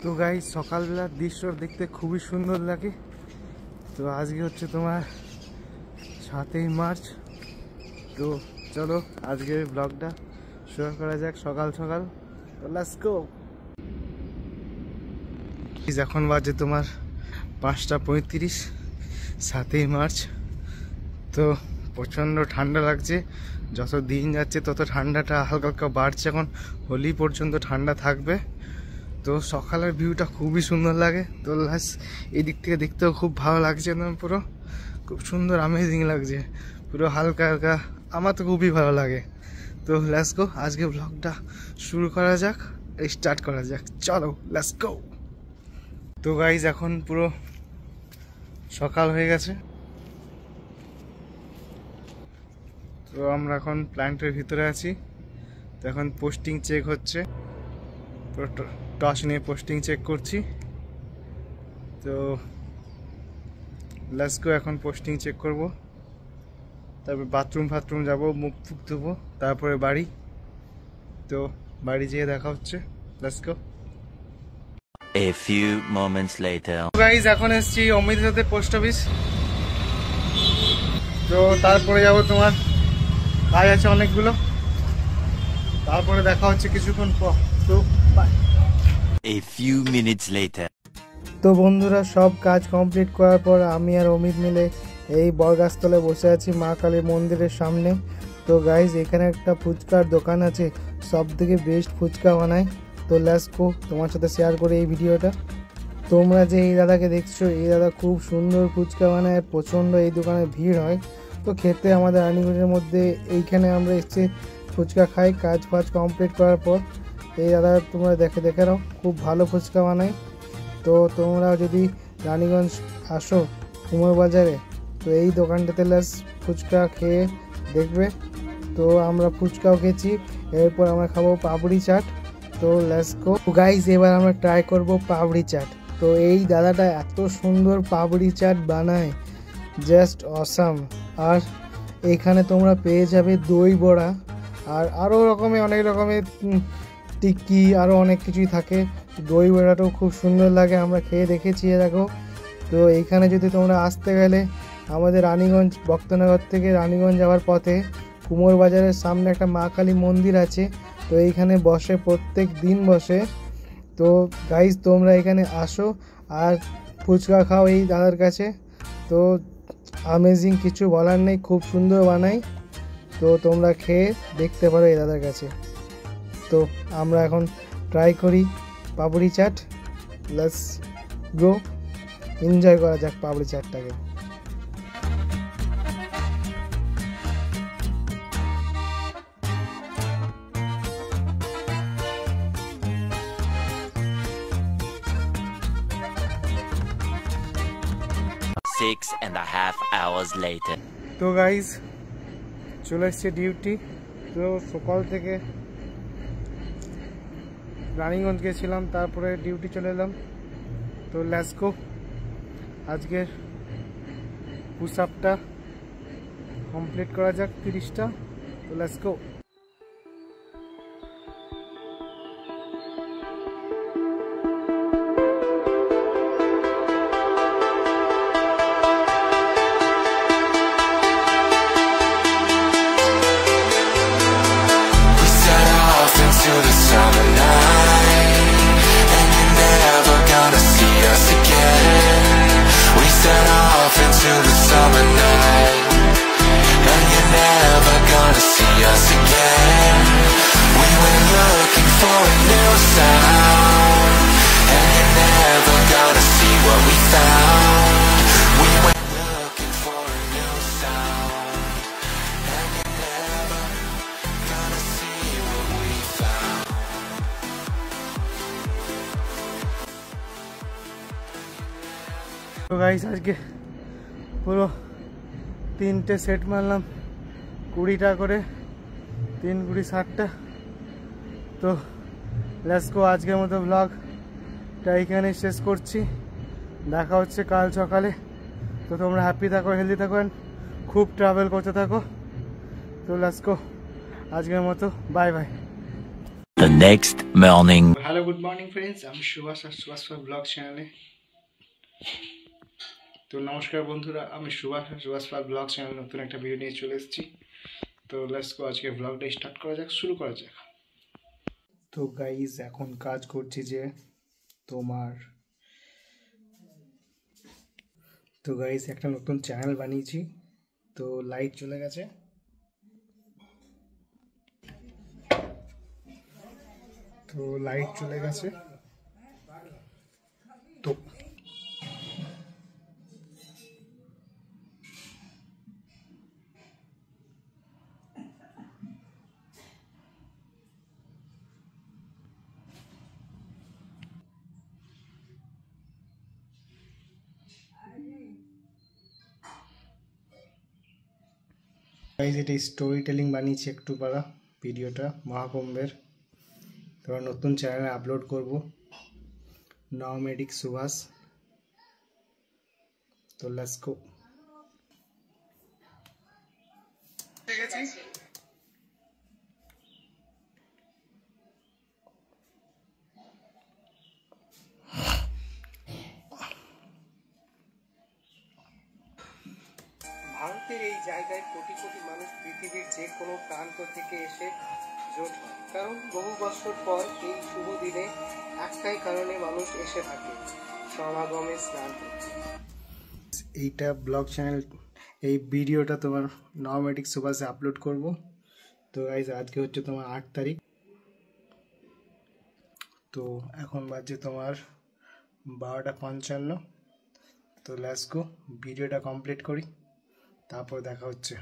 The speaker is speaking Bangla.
তো গাইস সকালবেলার দৃশ্য দেখতে খুবই সুন্দর লাগে। তো আজকে হচ্ছে তোমার 7ই মার্চ। তো চলো আজকের ব্লগটা শুরু করা যাক সকাল সকাল। তো লেটস গো। এখন বাজে তোমার 5টা 35, 7ই মার্চ। তো প্রচণ্ড ঠান্ডা লাগছে, যত দিন যাচ্ছে তত ঠান্ডাটা হালকা হালকা বাড়ছে। এখন হোলি পর্যন্ত ঠান্ডা থাকবে। তো সকালের ভিউটা খুবই সুন্দর লাগে। তো এই দিক থেকে দেখতেও খুব ভালো লাগছে, একদম পুরো খুব সুন্দর অ্যামেজিং লাগছে, পুরো হালকা হালকা। আমার তো খুবই ভালো লাগে। তো লেটস গো, আজকে ব্লগটা শুরু করা যাক, স্টার্ট করা যাক, চলো লেটস গো। তো গাইজ এখন পুরো সকাল হয়ে গেছে। তো আমরা এখন প্ল্যান্টের ভিতরে আছি। তো এখন পোস্টিং চেক হচ্ছে, টস নিয়ে পোস্টিং চেক করছি। তো লেটস গো, এখন পোস্টিং চেক করব, তারপর বাথরুম যাবো, মুখ ফুক ধুবো, তারপরে বাড়ি। তো বাড়ি যেয়ে দেখা হচ্ছে, let's go. A few moments later. Guys এখন এসছি অমিতের সাথে পোস্ট অফিস। তো তারপরে যাবো, তোমার কাজ আছে অনেকগুলো, তারপরে দেখা হচ্ছে কিছুক্ষণ পর। তো by. A few minutes later. তো বন্ধুরা, সব কাজ কমপ্লিট করার পর আমি আর অমিত মিলে এই বরগাছতলায় বসে আছি মা কালী মন্দিরের সামনে। তো গাইজ এখানে একটা ফুচকার দোকান আছে, সব থেকে বেস্ট ফুচকা বানায়। তো লেটস গো, তোমার সাথে শেয়ার করে এই ভিডিওটা। তোমরা যে এই দাদাকে দেখছো, এই দাদা খুব সুন্দর ফুচকা বানায়, প্রচণ্ড এই দোকানে ভিড় হয়। তো খেতে আমাদের রানীগঞ্জের মধ্যে এইখানে আমরা এসেছি ফুচকা খাই কাজ ফাজ কমপ্লিট করার পর। এই দাদা তোমরা দেখে নাও, খুব ভালো ফুচকা বানায়। তো তোমরা যদি রানীগঞ্জ আসো কুমোর বাজারে, তো এই দোকানটাতে ফুচকা খেয়ে দেখবে। তো আমরা ফুচকাও খেয়েছি, এরপর আমরা খাবো পাপড়ি চাট। তো লেটস গো গাইস, এবার আমরা ট্রাই করব পাপড়ি চাট। তো এই দাদাটা এত সুন্দর পাপড়ি চাট বানায়, জাস্ট অসাম। আর এখানে তোমরা পেয়ে যাবে দই বড়া, আর আরও অনেক রকমের টিক্কি, আরও অনেক কিছুই থাকে। দই বড়াটাও খুব সুন্দর লাগে, আমরা খেয়ে দেখেছি দেখো। তো এইখানে যদি তোমরা আসতে গেলে আমাদের রানীগঞ্জ ভক্তনগর থেকে রানীগঞ্জ যাওয়ার পথে কুমোর বাজারের সামনে একটা মা কালী মন্দির আছে। তো এইখানে বসে, প্রত্যেক দিন বসে। তো গাইজ তোমরা এখানে আসো আর ফুচকা খাও এই দাদার কাছে। তো অ্যামেজিং, কিছু বলার নেই, খুব সুন্দর বানাই। তো তোমরা খেয়ে দেখতে পারো এই দাদার কাছে। তো আমরা এখন ট্রাই করি পাপড়ি চাট। লেটস গো, এনজয় করা যাক পাপড়ি চাটটাকে। Six and a half hours later. তো গাইজ চলে এসছে ডিউটি। তো সকাল থেকে রানীগঞ্জ গেছিলাম, তারপরে ডিউটি চলে এলাম। তো লেটস গো, আজকের পুশ আপটা কমপ্লিট করা যাক 30টা। তো let's go. To the summer night, and you're never gonna see us again. We set off into the summer night, and you're never gonna see us again. We went looking for a new sound, and you're never gonna see what we found. We went looking for a new sound, and you're never gonna see what we found. তো গাইস আজকে পুরো 3টে সেট মারলাম, 20টা করে, 3 20 60টা। তো লেটস গো, আজকের মতো ব্লগটা এইখানে শেষ করছি। দেখা হচ্ছে কাল সকালে। তো তোমরা হ্যাপি থাকো, হেলদি থাকো, খুব ট্রাভেল করতে থাকো। তো লেটস গো, আজকের মতো bye bye. The next morning. Hello good morning friends, আমি সুভাষ আর সুভাষ ব্লগ চ্যানেলে। তো নমস্কার বন্ধুরা, আমি সুভাষ আর সুভাষ ব্লগ চ্যানেলে নতুন একটা ভিডিও নিয়ে চলে এসেছি। তো লেটস গো, আজকে ব্লগটা স্টার্ট করা যাক, শুরু করা যাক। তো গাইজ এখন কাজ করছি যে তো গাইজ একটা নতুন চ্যানেল বানিয়েছি। তো লাইট চলে গেছে, তো গাইজ এটা স্টোরি টেলিং বানিয়েছি একটু পারা ভিডিওটা মহাকুম্ভের। তো নতুন চ্যানেলে আপলোড করব, নওমেডিক সুভাষ। তো লেটস গো। ভারতের এই জায়গায় কোটি কোটি মানুষ পৃথিবীর যে কোনো প্রান্ত থেকে এসে জোট হয়, কারণ বহু বছর পর এই শুভ দিনে একটাই কারণে মানুষ এসে থাকে, সমাগমে স্নান করতে। এইটা ব্লগ চ্যানেল, এই ভিডিওটা তোমার নওমেডিক সুভাষে আপলোড করব। তো গাইজ আজকে হচ্ছে তোমার 8 তারিখ। তো এখন বাজে তোমার 12:55। তো লেটস গো, ভিডিওটা কমপ্লিট করি, তারপর দেখা হচ্ছে।